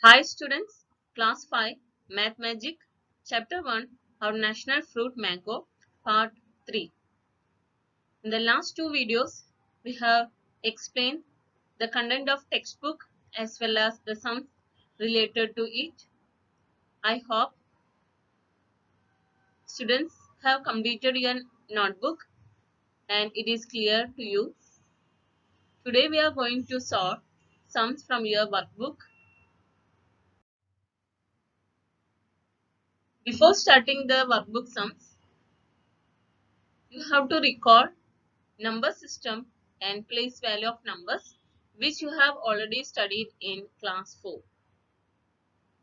Hi students, class 5, Math Magic, chapter 1, our national fruit mango, part 3. In the last two videos, we have explained the content of textbook as well as the sums related to it. I hope students have completed your notebook and it is clear to you. Today we are going to solve sums from your workbook. Before starting the workbook sums, you have to record number system and place value of numbers which you have already studied in class 4.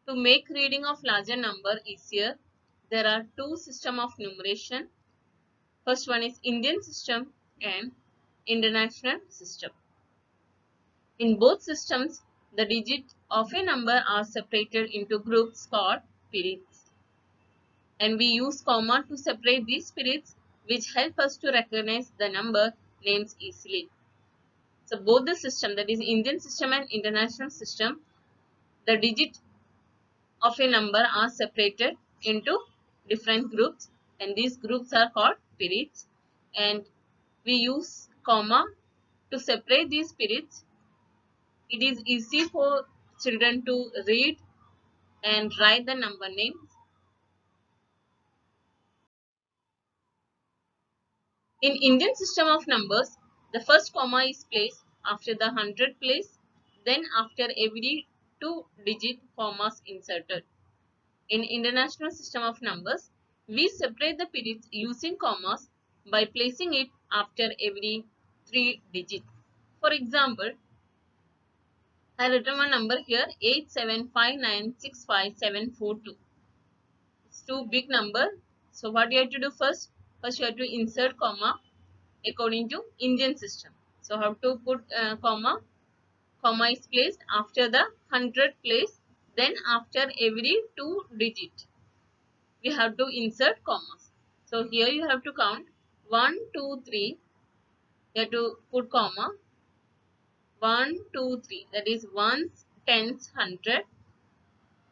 To make reading of larger number easier, there are two systems of numeration. First one is Indian system and international system. In both systems, the digits of a number are separated into groups called periods. And we use comma to separate these periods which help us to recognize the number names easily. So both the system, that is Indian system and international system, the digit of a number are separated into different groups and these groups are called periods, and we use comma to separate these periods. It is easy for children to read and write the number names. In Indian system of numbers, the first comma is placed after the hundred place, then after every two digit commas inserted. In international system of numbers, we separate the periods using commas by placing it after every three digits. For example, I written one number here 8759657442. It's too big number. So what you have to do first? First you have to insert comma according to Indian system. So how to put comma? Comma is placed after the hundred place, then after every two digit. We have to insert commas. So here you have to count 1, 2, 3. You have to put comma 1, 2, 3. That is ones, tens, hundred.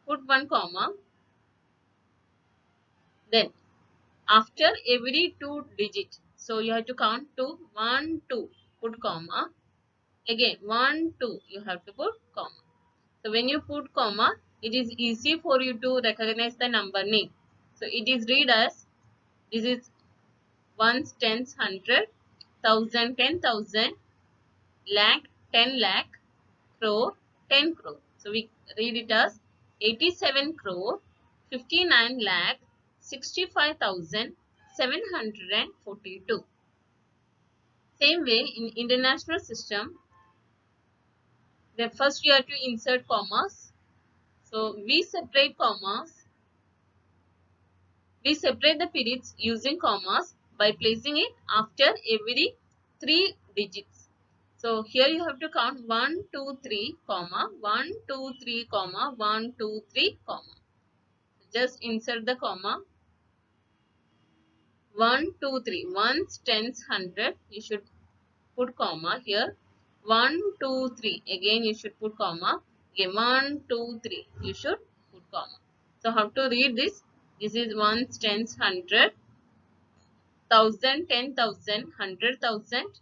Put one comma. Then after every two digit. So you have to count to 1, 2. Put comma. Again 1, 2. You have to put comma. So when you put comma, it is easy for you to recognize the number name. So it is read as this is ones, tens, hundred, thousand, 10,000, lakh, 10 lakh, crore, 10 crore. So we read it as 87 crore, 59 lakh, 65,742. Same way in international system, then first you have to insert commas. So we separate commas. We separate the periods using commas by placing it after every three digits. So here you have to count 1, 2, 3, comma, 1, 2, 3, comma, 1, 2, 3, comma. Just insert the comma. 1, 2, 3. Ones, tens, hundred. You should put comma here. 1, 2, 3. Again you should put comma. Again 1, 2, 3. You should put comma. So how to read this? This is ones, tens, hundred, thousand, 10,000, 100,000,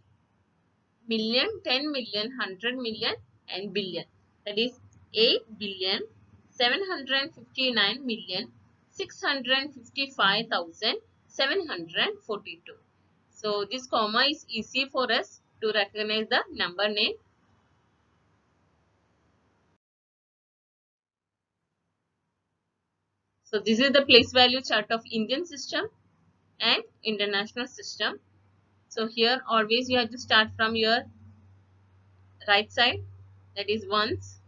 million, 10 million, 100 million, and billion. That is 8,759,655,742. So this comma is easy for us to recognize the number name. So this is the place value chart of Indian system and international system. So here always you have to start from your right side, that is ones,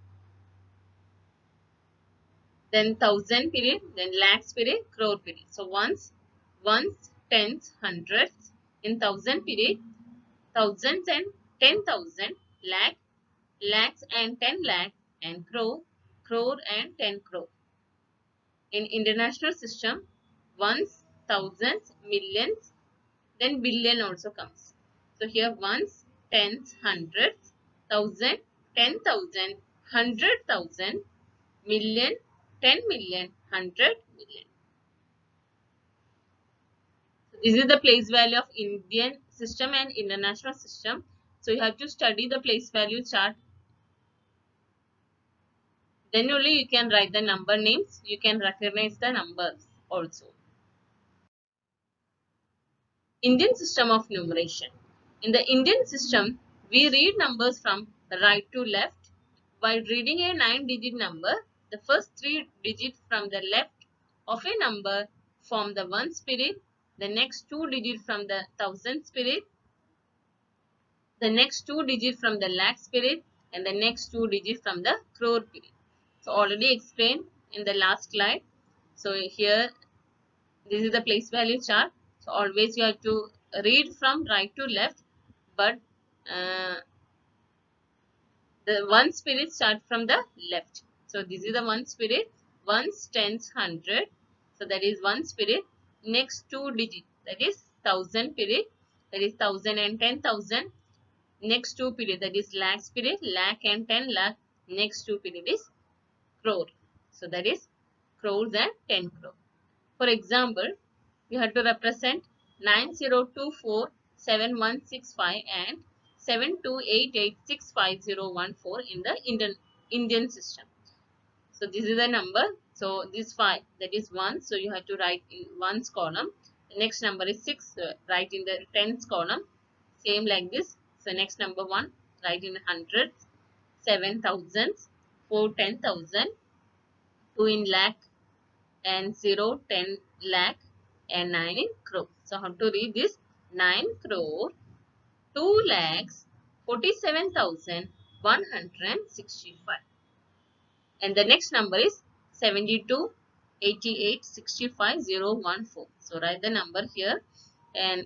then thousand period, then lakhs period, crore period. So ones, tens, hundreds, in thousand period, thousands and 10,000, lakh, lakhs and 10 lakh, and crore, crore and 10 crore. In international system, ones, thousands, millions, then billion also comes. So here ones, tens, hundreds, thousand, 10,000, 100,000, million, 10 million, 100 million. This is the place value of Indian system and international system. So you have to study the place value chart. Then only you can write the number names. You can recognize the numbers also. Indian system of numeration. In the Indian system, we read numbers from right to left. While reading a 9-digit number, the first 3 digits from the left of a number form the 1 spirit, the next 2 digits from the thousand spirit, the next 2 digits from the lakh spirit, and the next 2 digits from the crore spirit. So already explained in the last slide. So here this is the place value chart. So always you have to read from right to left, but the 1 spirit start from the left. So this is the 1 spirit, ones, tens, 100. So that is 1 spirit. Next 2 digits, that is 1000 spirit, that is 1000 and 10,000. Next 2 period, that is lakh spirit, lakh and 10 lakh. Next 2 period is crore. So that is crores and 10 crore. For example, you have to represent 90247165 and 7288650014 in the Indian system. So this is the number. So this 5, that is 1. So you have to write in 1's column. The next number is 6. Write in the 10's column. Same like this. So next number 1, write in hundreds, 7 thousands, 4 10,000, 2 in lakh, and 0 10 lakh, and 9 in crore. So how to read this? 9 crore 2 lakhs 47,165. And the next number is 7288650014. So write the number here and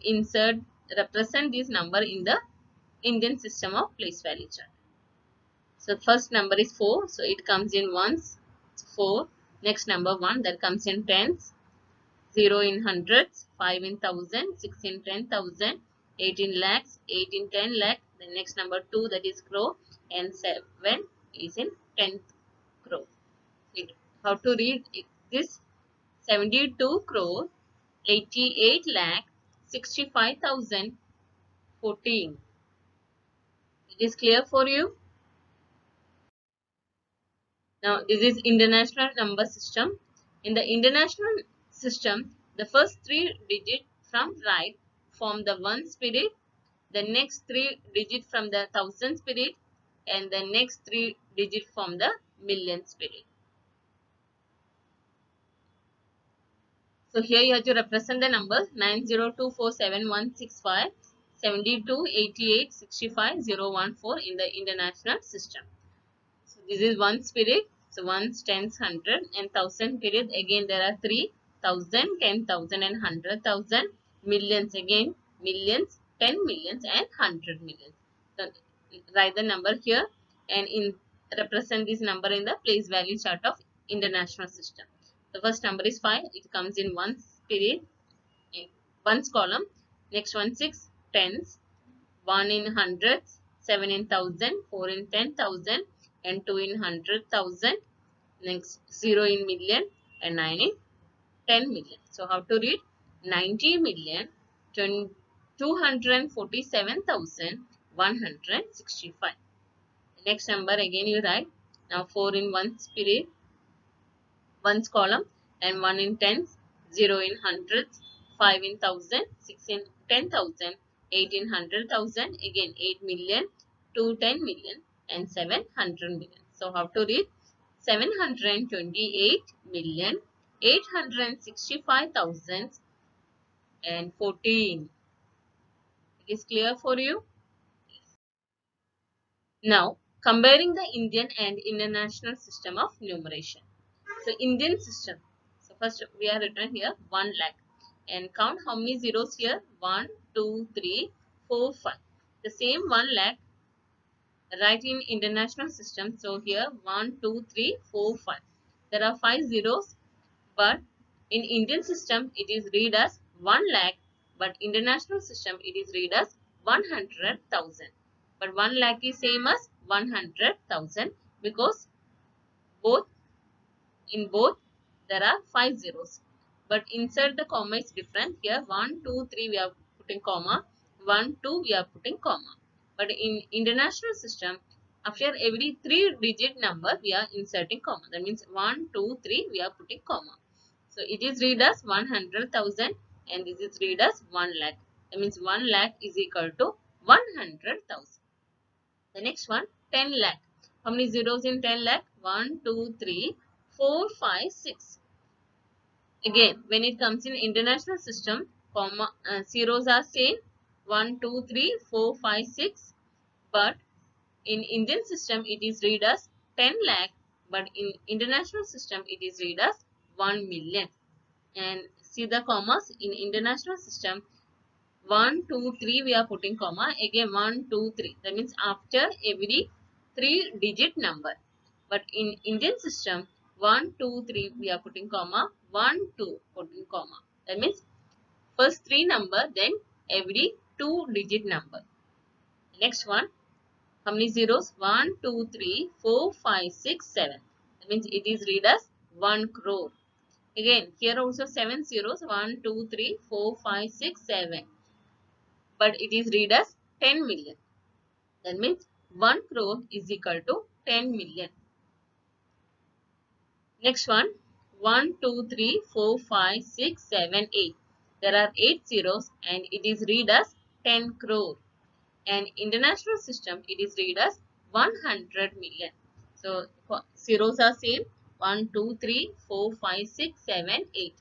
represent this number in the Indian system of place value chart. So first number is 4. So it comes in ones, 4. Next number 1, that comes in tens, 0 in hundreds, 5 in thousand, 6 in 10,000, 8 in lakhs, 8 in 10 lakh. The next number 2, that is crore, and 7 is in 10th crore. How to read this? 72 crore 88 lakh 65,014. It is clear for you? Now this is international number system. In the international system, the first 3 digits from right form the 1 spirit, the next 3 digits from the thousand spirit, and the next 3 digits from the million spirit. So here you have to represent the numbers 90247165, 7288650014 in the international system. So this is 1 spirit. So 1, tens, 100 and 1000 period. Again there are 3,000, 10,000 and 100,000. Millions again, millions, 10 millions and 100 millions. So write the number here and represent this number in the place value chart of international system. The first number is 5. It comes in 1 spirit, 1's column. Next one 6, tens, 1 in hundreds, 7 in thousand, 4 in 10,000 and 2 in 100,000. Next 0 in million and 9 in 10 million. So how to read? 90 million 247,165. Next number again you write. Now 4 in 1 spirit, 1's column, and 1 in tens, 0 in hundreds, 5 in thousand, 6 in 10,000, 8 in 100,000, again 8 million, 2 10 million and 700 million. So how to read? 728,865,014. It is clear for you? Now comparing the Indian and international system of numeration. So Indian system. So first we are written here 1 lakh and count how many zeros here? 1, 2, 3, 4, 5. The same 1 lakh write in international system. So here 1, 2, 3, 4, 5. There are 5 zeros, but in Indian system it is read as 1 lakh, but international system it is read as 100,000. But 1 lakh is same as 100,000 because both In both, there are 5 zeros. But inside the comma is different. Here 1, 2, 3 we are putting comma. 1, 2 we are putting comma. But in international system, after every 3-digit number we are inserting comma. That means 1, 2, 3 we are putting comma. So it is read as 100,000 and this is read as 1 lakh. That means 1 lakh is equal to 100,000. The next one, 10 lakh. How many zeros in 10 lakh? 1, 2, 3, 4, 5, 6. Again, when it comes in international system, zeros are same 1, 2, 3, 4, 5, 6. But in Indian system, it is read as 10 lakh. But in international system, it is read as 1 million. And see the commas in international system. 1, 2, 3 we are putting comma. Again 1, 2, 3. That means after every 3-digit number. But in Indian system 1, 2, 3 we are putting comma. 1, 2 putting comma. That means first 3 number then every 2-digit number. Next one. How many zeros? 1, 2, 3, 4, 5, 6, 7. That means it is read as 1 crore. Again here also 7 zeros. 1, 2, 3, 4, 5, 6, 7. But it is read as 10 million. That means 1 crore is equal to 10 million. Next one, 1, 2, 3, 4, 5, 6, 7, 8. There are 8 zeros and it is read as 10 crore. And international system, it is read as 100 million. So, zeros are same 1, 2, 3, 4, 5, 6, 7, 8.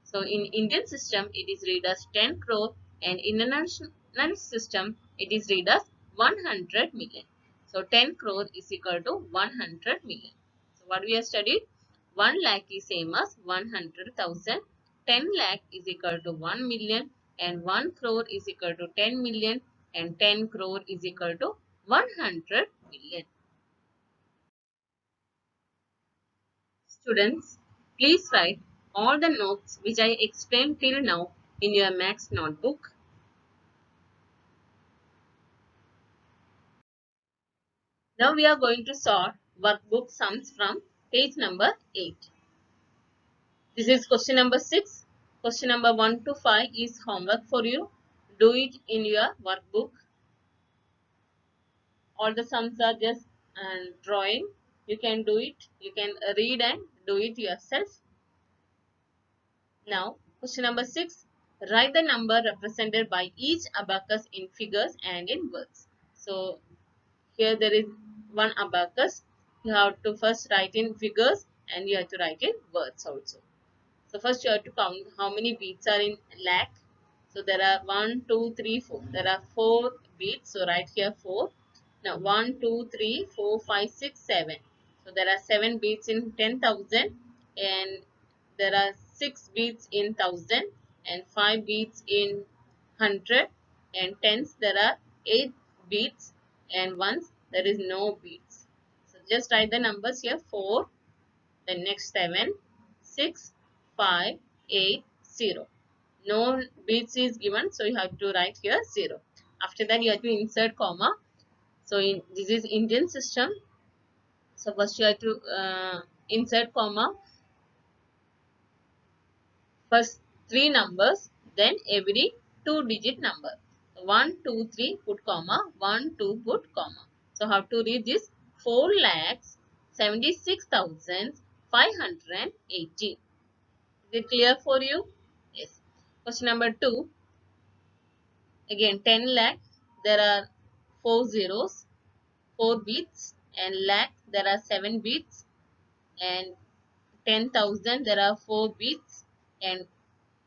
So in Indian system, it is read as 10 crore and in international system, it is read as 100 million. So 10 crore is equal to 100 million. So what we have studied? 1 lakh is same as 100,000. 10 lakh is equal to 1 million and 1 crore is equal to 10 million and 10 crore is equal to 100 million. Students, please write all the notes which I explained till now in your maths notebook. Now we are going to solve workbook sums from page number 8. This is question number 6. Question number 1 to 5 is homework for you. Do it in your workbook. All the sums are just drawing. You can do it. You can read and do it yourself. Now, question number 6. Write the number represented by each abacus in figures and in words. So, here there is one abacus. You have to first write in figures and you have to write in words also. So, first you have to count how many beats are in lakh. So, there are 1, 2, 3, 4. There are 4 beats. So, write here 4. Now, 1, 2, 3, 4, 5, 6, 7. So, there are 7 beats in 10,000 and there are 6 beats in 1000 and 5 beats in 100 and tens there are 8 beats and ones there is no beats. So, just write the numbers here 4, then next 7, 6, 5, 8, 0. No beats is given, so you have to write here 0. After that, you have to insert comma. So, this is Indian system. So, first you have to insert comma. First 3 numbers, then every 2-digit number. 1, 2, 3 put comma, 1, 2 put comma. So, how to read this? 4,76,580. Is it clear for you? Yes. Question number 2. Again 10 lakh. There are 4 zeros, 4 beats, and lakh there are 7 beats, and 10,000 there are 4 beats, and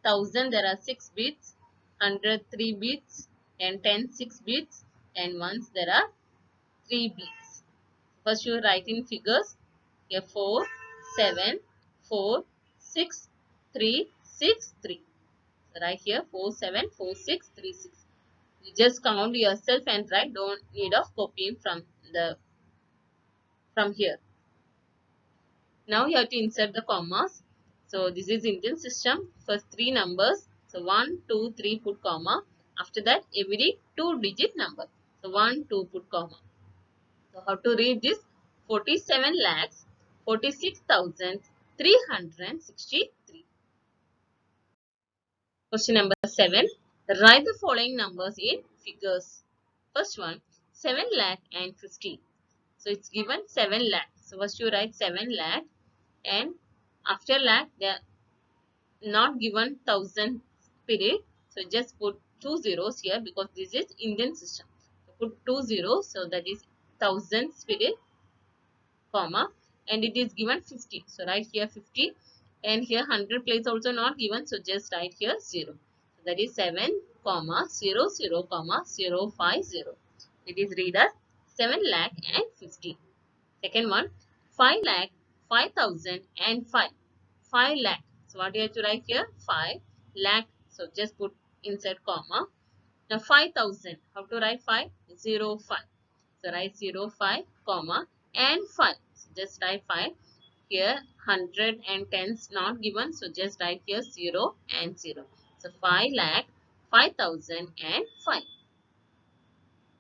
1000 there are 6 beats, 100 3 beats, and 10 6 beats, and ones there are 3 beats. First you write in figures here 4, 7, 4, 6, 3, 6, 3. So write here 4, 7, 4, 6, 3, 6. You just count yourself and write. Don't need of copying from here. Now you have to insert the commas. So this is Indian system. First 3 numbers. So 1, 2, 3 put comma. After that every 2-digit number. So 1, 2 put comma. So how to read this? 47 lakhs 46,363. Question number 7. Write the following numbers in figures. First one, 7 lakh and 50. So it's given 7 lakh. So first you write 7 lakh, and after lakh they are not given 1000 spirit. So just put 2 zeros here because this is Indian system. So put 2 zeros, so that is 1000 spirit, comma, and it is given 50. So write here 50, and here 100 place also not given, so just write here 0. So that is 7 comma 0 0 comma 050. It is read as 7 lakh and 50. Second one, 5 lakh 5000 and 5. 5 lakh. So what you have to write here? 5 lakh. So just put inside comma. Now 5000. How to write 5? 0 5. So write 0 5 comma and 5. So just write 5. Here 100 and tens not given. So just write here 0 and 0. So 5 lakh 5000 and 5.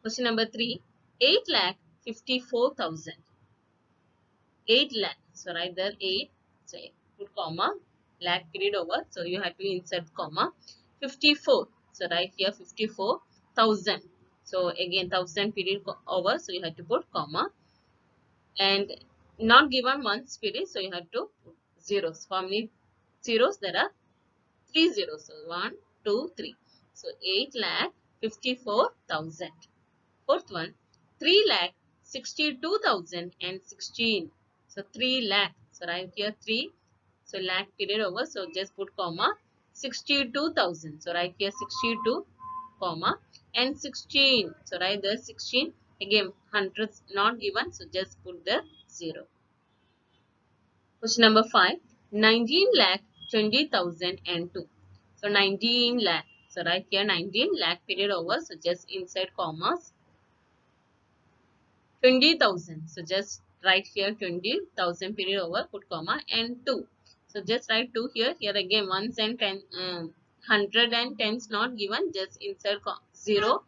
Question number 3. 8 lakh 54,000. 8 lakh. So write there 8. So put comma. Lakh period over. So you have to insert comma. 54. So write here 54,000. So again 1000 period over. So you have to put comma. And not given one spirit. So you have to put zeros. For how many zeros? There are 3 zeros. So 1, 2, 3. So 8 lakh 54,000. Fourth one, 3 lakh 62,016. So 3 lakh. So right here 3. So lakh period over. So just put comma 62,000. So right here 62 comma and 16. So right there 16. Again hundreds not given. So just put the 0. Question number 5. 19 lakh 20,002. So 19 lakh. So right here 19 lakh period over. So just inside commas. 20,000. So just write here 20,000 period over, put comma and 2. So just write 2 here. Here again ones and 10, 100 and tens not given. Just insert 0.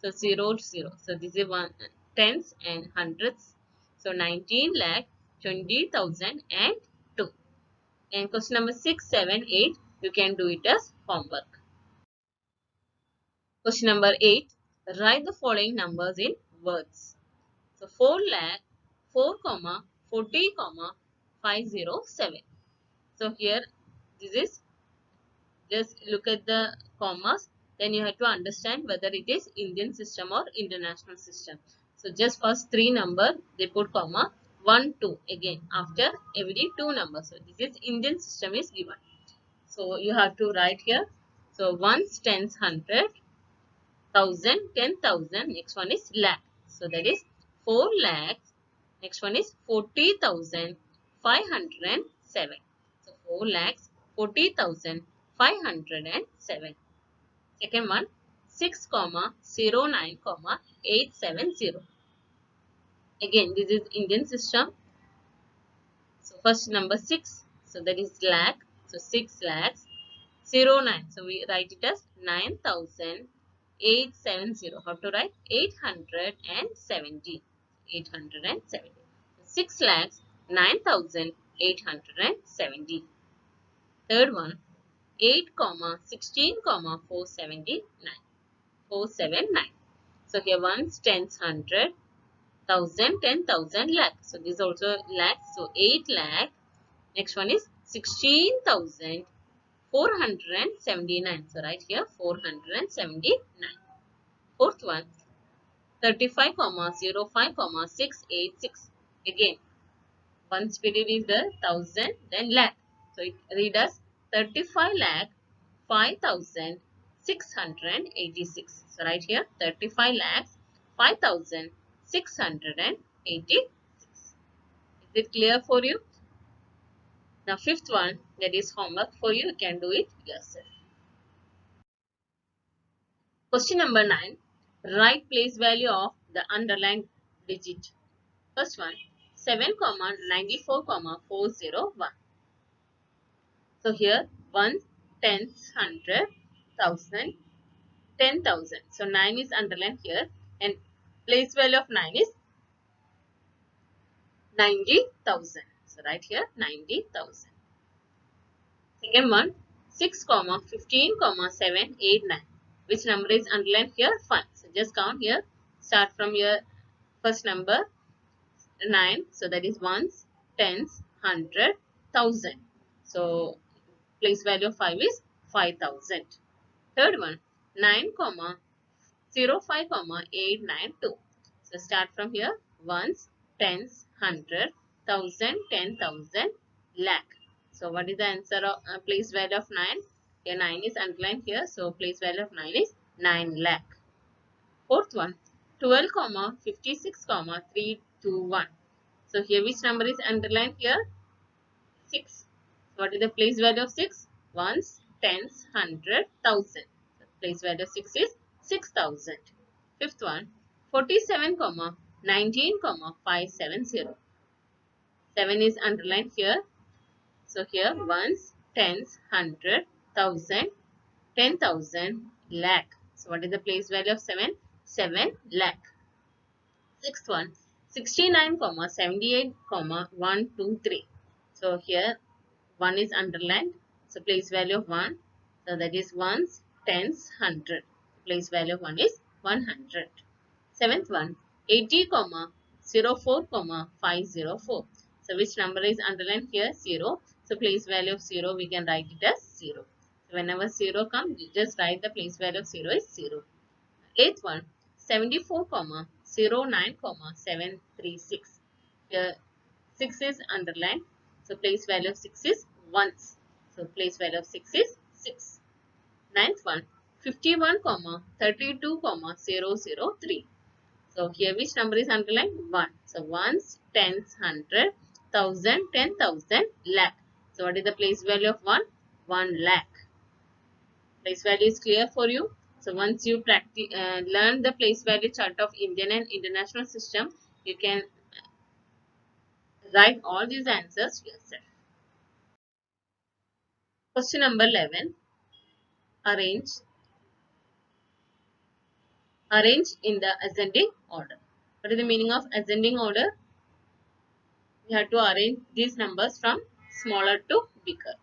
So 0 0. So this is one tens and hundreds. So 19 lakh 20,000 and 2. And question number 6, 7, 8. You can do it as homework. Question number 8. Write the following numbers in words. So 4 lakh 4 comma 40 comma 507. So here this is, just look at the commas, then you have to understand whether it is Indian system or international system. So just first 3 number they put comma, 1 2 again after every 2 numbers. So this is Indian system is given. So you have to write here. So ones, tens, 100, 1000, 10,000. Next one is lakh. So that is 4 lakhs. Next one is 40,507. So 4 lakhs 40,507. Second one, 6 comma 09 comma 870. Again this is Indian system. So first number 6. So that is lakh. So 6 lakhs 09. So we write it as 9,870. How to write? 870. 870. 6 lakhs 9,870. Third one, 8 comma 16 comma 479. 479. So here ones, tens, 100, 1000, 10,000, lakh. So this is also lakh. So 8 lakh. Next one is 16,479. So right here 479. Fourth one, 35 comma 05 comma 686. Again one spirit is the 1000, then lakh. So it read as 35 lakh 5,686. So right here 35 lakhs 5,686. Is it clear for you? Now fifth one, that is homework for you. You can do it yourself. Question number 9. Write place value of the underlined digit. First one, 7 comma 94 comma 401. So here 1, 10, 100, 1000, 10,000. So 9 is underlined here, and place value of 9 is 90,000. So So write here 90,000. Second one, 6, 15, 7, 8, 9. Which number is underlined here? 5. So just count here. Start from your first number 9. So that is ones, tens, hundred, thousand. So place value of 5 is 5,000. Third one, 9, 0, 5, 8, 9, 2. So start from here. Ones, tens, hundred, thousand, 10,000, lakh. So what is the answer of place value of 9? Here 9 is underlined here. So place value of 9 is 9 lakh. Fourth one, 12, 56, 321. So here which number is underlined here? 6. What is the place value of 6? Ones, tens, hundred, thousand. So place value of 6 is 6,000. Fifth one, 47, 19, 570. 7 is underlined here. So here ones, tens, hundred, thousand, 10,000, lakh. So what is the place value of 7? 7 lakh. Sixth one, 69, 78, 123. So here 1 is underlined. So place value of 1. So that is ones, tens, hundred. Place value of 1 is 100. Seventh one, 80, 04, 504. So which number is underlined here? 0. So place value of 0 we can write it as 0. So whenever 0 comes, you just write the place value of 0 is 0. Eighth one, 74, 09, 736. Here 6 is underlined. So place value of 6 is ones. So place value of 6 is 6. Ninth one, 51, 32, 003. So here which number is underlined? 1. So ones, tens, hundred, thousand, 10,000, lakh. So what is the place value of 1? 1 lakh. Place value is clear for you. So once you learn the place value chart of Indian and international system, you can write all these answers yourself. Question number 11. Arrange. Arrange in the ascending order. What is the meaning of ascending order? We have to arrange these numbers from smaller to bigger.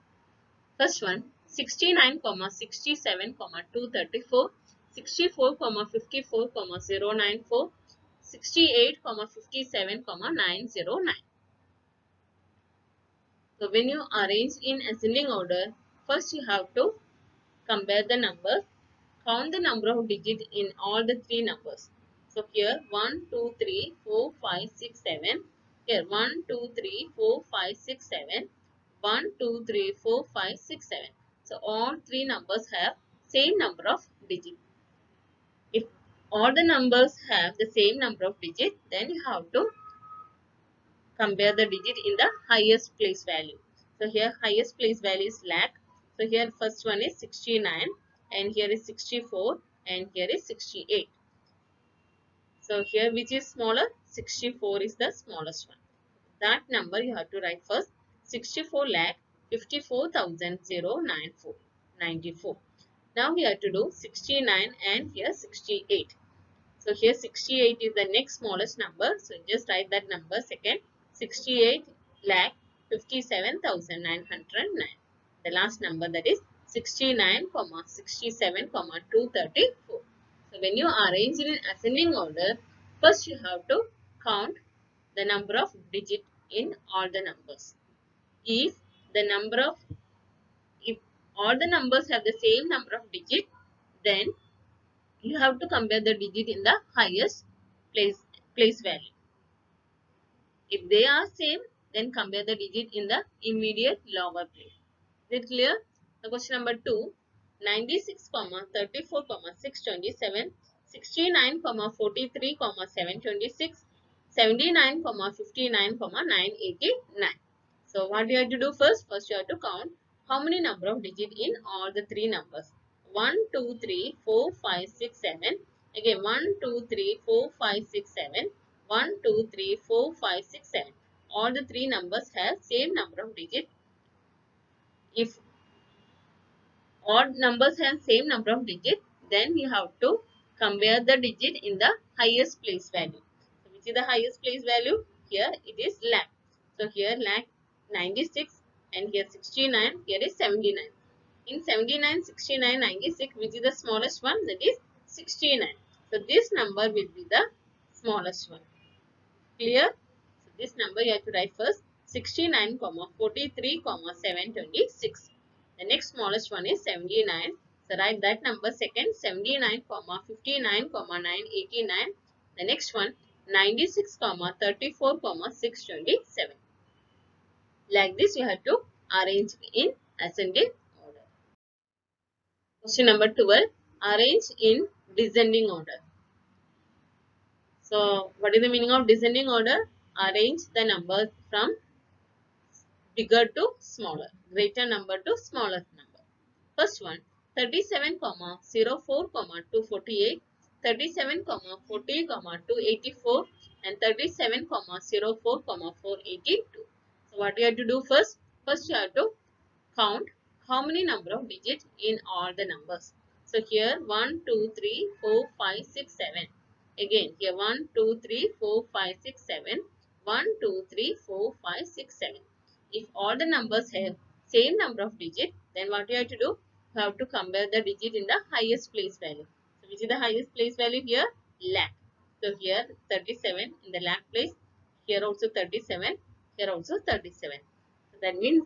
First one, 69, 67, 234, 64, 54, 094, 68, 57, 909. So when you arrange in ascending order, first you have to compare the numbers, count the number of digits in all the three numbers. So here 1, 2, 3, 4, 5, 6, 7. Here 1, 2, 3, 4, 5, 6, 7. 1, 2, 3, 4, 5, 6, 7. So all three numbers have same number of digits. If all the numbers have the same number of digits, then you have to compare the digit in the highest place value. So here highest place value is lakh. So here first one is 69 and here is 64 and here is 68. So here which is smaller? 64 is the smallest one. That number you have to write first. 64 lakh 54,094. Now we have to do 69 and here 68. So here 68 is the next smallest number. So just write that number second. 68 lakh 57,909. The last number that is 69, 67, 234. So when you arrange in ascending order, first you have to count the number of digits in all the numbers. If the number of if all the numbers have the same number of digits, then you have to compare the digit in the highest place value. If they are same, then compare the digit in the immediate lower place. Is it clear? The question number 2, 96, 34, 627, 69, 43, 726, 79, 59, 989. So what you have to do first? First you have to count how many number of digits in all the three numbers. 1, 2, 3, 4, 5, 6, 7. Again 1, 2, 3, 4, 5, 6, 7. 1, 2, 3, 4, 5, 6, 7. All the three numbers have same number of digits. If odd numbers have same number of digits, then you have to compare the digit in the highest place value. So which is the highest place value? Here it is lakh. So here lakh 96, and here 69, here is 79. In 79, 69, 96, which is the smallest one, that is 69. So this number will be the smallest one. Clear? So this number you have to write first 69, 43, 726. The next smallest one is 79. So write that number second 79, 59, 989. The next one 96, 34, 627. Like this you have to arrange in ascending order. Question number 12. Arrange in descending order. So what is the meaning of descending order? Arrange the numbers from bigger to smaller, greater number to smaller number. First one 37, 04, 248, 37, 40, 284, and 37, 04, 482. So what you have to do first? First you have to count how many number of digits in all the numbers. So here 1, 2, 3, 4, 5, 6, 7. Again here 1, 2, 3, 4, 5, 6, 7. 1, 2, 3, 4, 5, 6, 7. If all the numbers have same number of digits, then what you have to do? You have to compare the digit in the highest place value. So which is the highest place value here? Lakh. So here 37 in the lakh place. Here also 37. Here also 37. So that means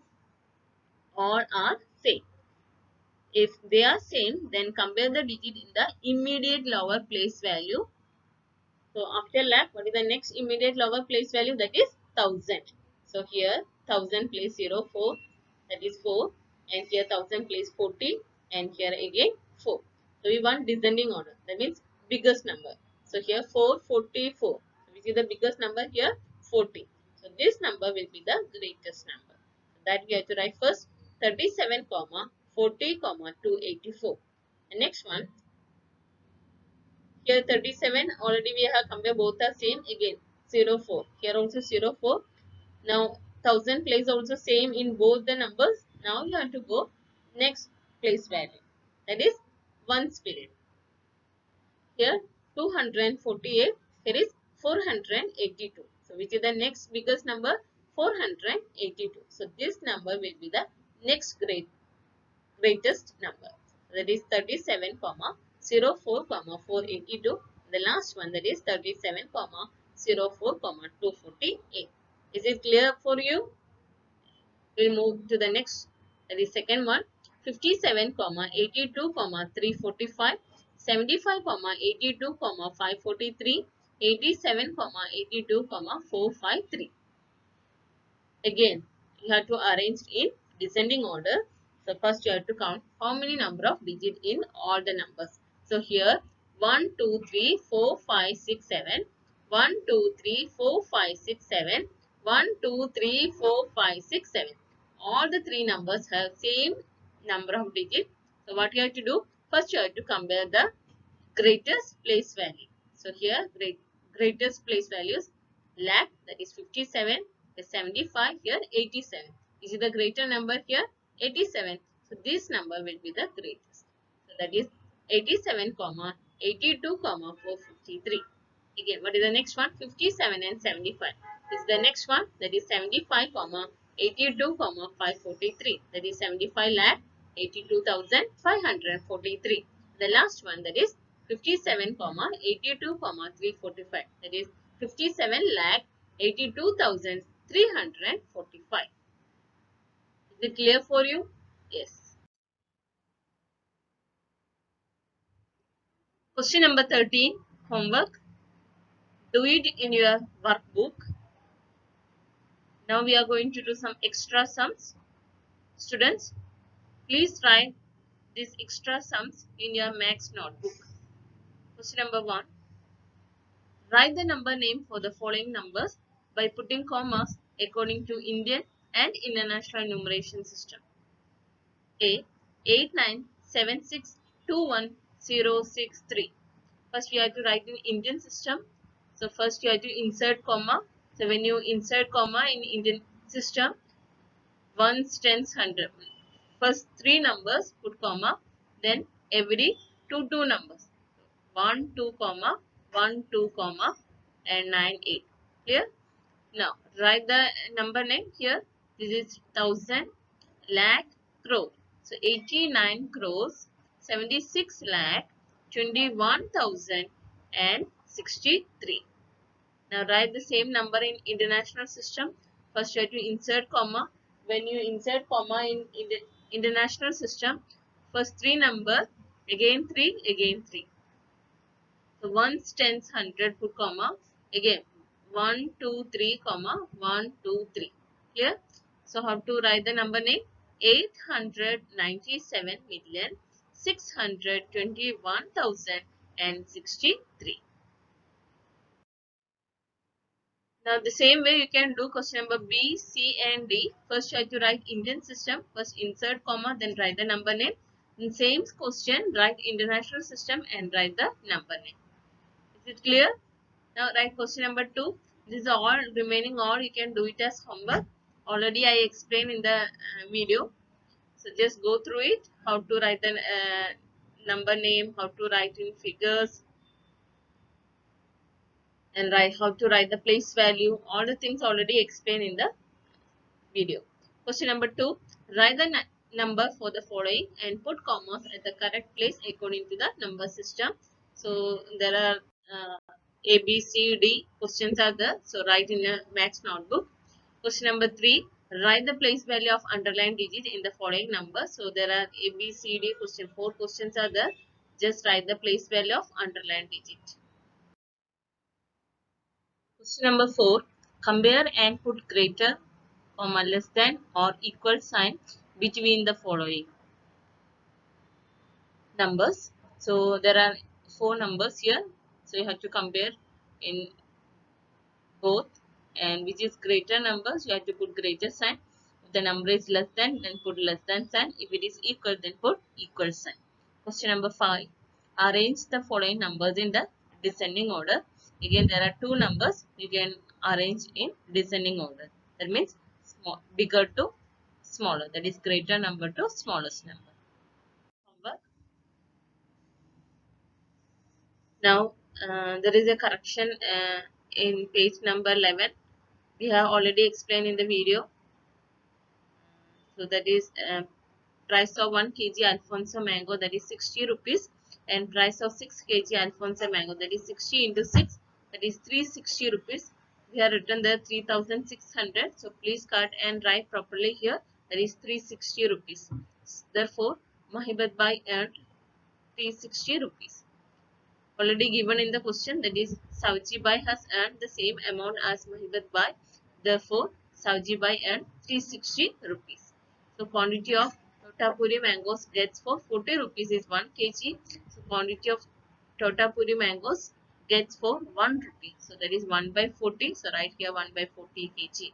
all are same. If they are same, then compare the digit in the immediate lower place value. So after lakh, what is the next immediate lower place value? That is 1000. So here 1000 place 04, that is 4, and here 1000 place 40, and here again 4. So we want descending order. That means biggest number. So here 444, which is the biggest number here 40. So this number will be the greatest number. So that we have to write first 37, 40, 284. The next one here 37 already we have compared both are same again 04. Here also 04. Now 1000 place also same in both the numbers. Now you have to go next place value. That is ones period. Here 248. Here is 482. So which is the next biggest number? 482. So this number will be the next greatest number. That is 37, 04, 482. The last one, that is 37, 04, 248. Is it clear for you? We'll move to the next, that is second one. 57, 82, 345. 75, 82, 543. 87, 82, 453. Again, you have to arrange in descending order. So first you have to count how many number of digits in all the numbers. So here 1, 2, 3, 4, 5, 6, 7. 1, 2, 3, 4, 5, 6, 7. 1, 2, 3, 4, 5, 6, 7. All the three numbers have same number of digits. So what you have to do? First you have to compare the greatest place value. So here greatest place values lakh, that is 57, the 75, here 87. Is it the greater number here? 87. So this number will be the greatest. So that is 87, 82, 453. Again, what is the next one? 57 and 75. This is the next one, that is 75, 82, 543. That is 75 lakh 82,543. The last one, that is 57, 82, 345. That is 57 lakh 82,345. Is it clear for you? Yes. Question number 13. Homework. Do it in your workbook. Now we are going to do some extra sums. Students, please write these extra sums in your maths notebook. Question number 1. Write the number name for the following numbers by putting commas according to Indian and International Numeration System. A. 897621063. First we have to write in Indian system. So first you have to insert comma. So when you insert comma in Indian system, ones, tens, hundred. First three numbers put comma, then every two numbers. 1, 2, comma, 1, 2, comma, and 9, 8. Clear? Now, write the number name here. This is thousand, lakh, crore. So 89 crores, 76 lakh, 21,063. Now write the same number in international system. First you have to insert comma. When you insert comma in the international system, first 3 number, again 3, again 3. So ones, tens, 100 put comma. Again 1, 2, 3 comma 1, 2, 3. Clear? So how to write the number name? 897,621,063. Now the same way you can do question number B, C and D. First try to write Indian system. First insert comma, then write the number name. In same question write international system and write the number name. Is it clear? Now write question number 2. This is all remaining all you can do it as homework. Already I explained in the video. So just go through it. How to write the number name, how to write in figures, and how to write the place value. All the things already explained in the video. Question number 2. Write the number for the following and put commas at the correct place according to the number system. So there are A, B, C, D questions are there. So write in a max notebook. Question number 3. Write the place value of underlined digit in the following number. So there are A, B, C, D question. 4 questions are there. Just write the place value of underlined digit. Question number 4. Compare and put greater, comma, less than or equal sign between the following numbers. So there are 4 numbers here. So you have to compare in both, and which is greater numbers you have to put greater sign. If the number is less than, then put less than sign. If it is equal, then put equal sign. Question number 5. Arrange the following numbers in the descending order. Again there are 2 numbers you can arrange in descending order. That means bigger to smaller, that is greater number to smallest number. Homework. Now there is a correction in page number 11. We have already explained in the video. So that is price of 1 kg Alfonso mango, that is 60 rupees, and price of 6 kg Alfonso mango, that is 60 into 6, that is 360 rupees. We have written there 3600. So please cut and write properly here, that is 360 rupees. Therefore Mahibat Bhai earned 360 rupees. Already given in the question, that is Savji Bhai has earned the same amount as Mahibat Bhai. Therefore Savji Bhai earned 360 rupees. So quantity of Totapuri mangoes gets for 40 rupees is 1 kg. So quantity of Totapuri mangoes gets for 1 rupee. So that is 1 by 40. So write here 1 by 40 kg.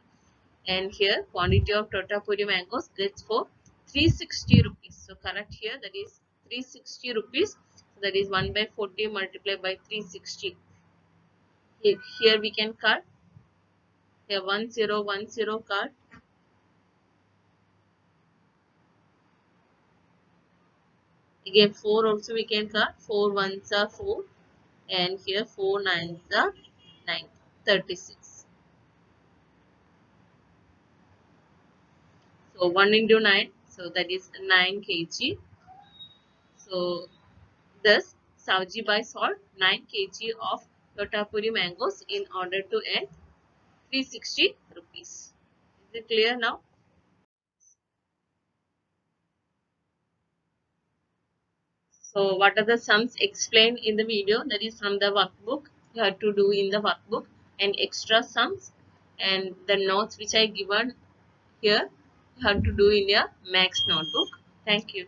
And here quantity of Totapuri mangoes gets for 360 rupees. So correct here, that is 360 rupees. So that is 1 by 40 multiplied by 360. Here we can cut. Here 1010 cut. Again 4 also we can cut. 4 ones are 4. And here 4 nines are 9. 36. So 1 into 9. So that is 9 kg. So thus Savji Bhai sold 9 kg of Totapuri mangoes in order to earn 360 rupees. Is it clear now? So what are the sums explained in the video? That is from the workbook. You have to do in the workbook, and extra sums and the notes which I given here you have to do in your max notebook. Thank you.